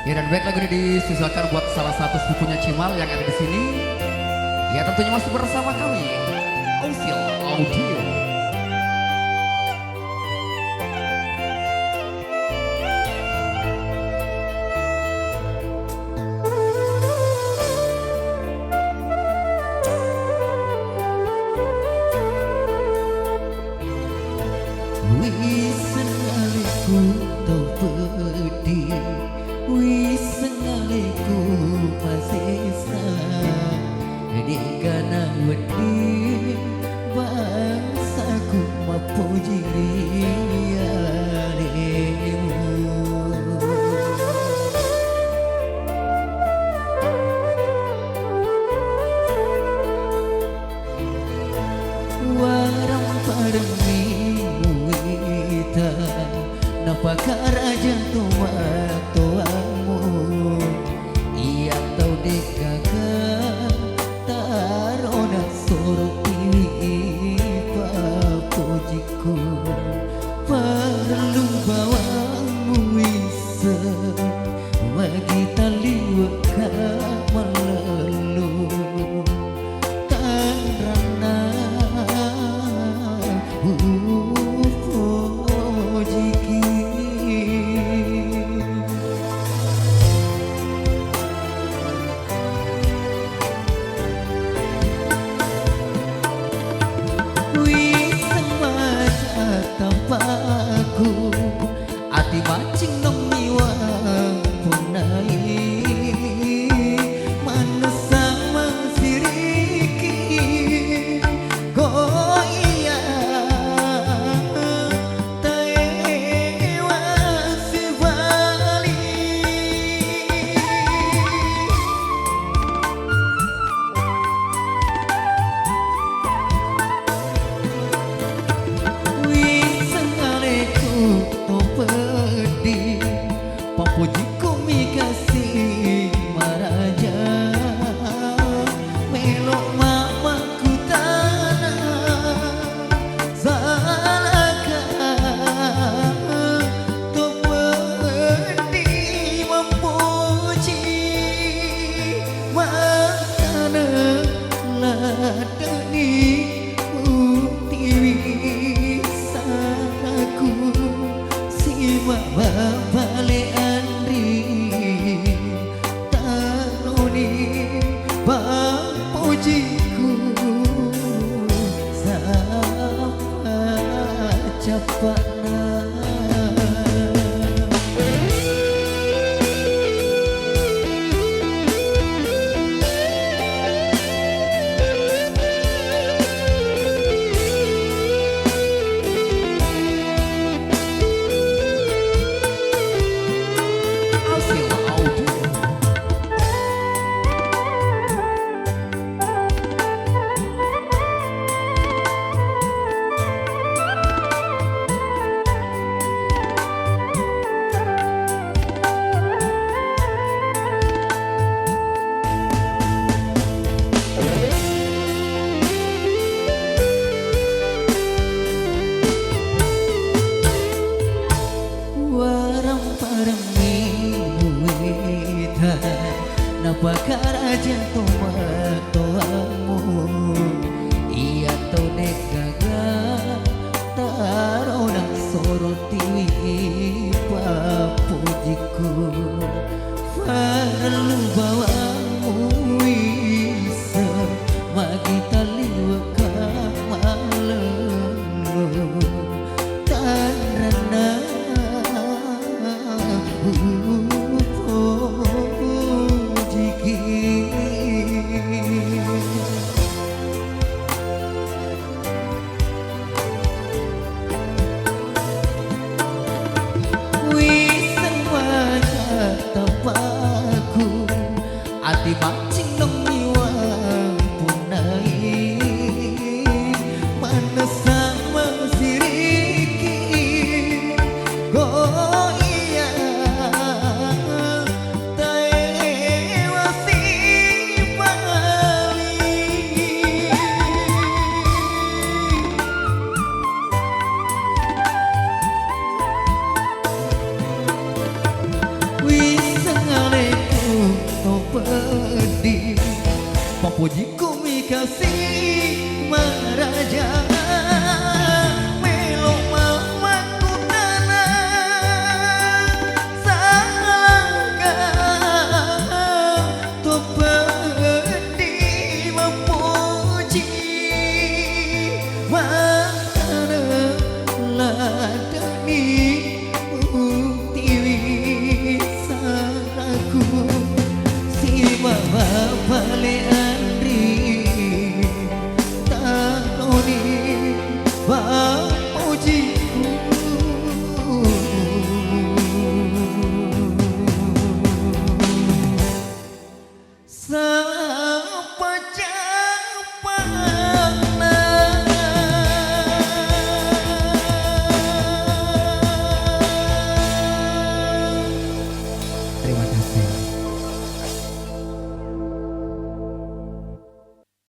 Ya dan baik lagu ini disusulkan buat salah satu sepupunya Cimal yang ada di sini. Ya tentunya masih bersama kami, Ausil Audio. Wis ngaliku tau pedih, wis ngaliku pasisa di kana wedi bangsaku mapuji warang parmi muita napakara jantung tuamu ia tau dekaga tarona soroti papujiku perlu bawamu bisa bagi tali waka melelu karena tampaku ati mancing nong miwang punai manusa mangsiriki goia taewa sivali papujiku mikasih maraja melok mamaku tanah salaka tuk mendi memuji makana ladani utiwi sanaku si bale pujiku sapa capana napakara jantung matoamu ia tau dekaga tarona soroti papujiku perlu bawamu bisa magi tali waka malelu karena jiki puji ku kasih maraja melo mamaku tanah salangkah tu pedi memuji mana ladani tiwi saraku si baba bale andri tanoni bapujiku sapa japana Terima kasih.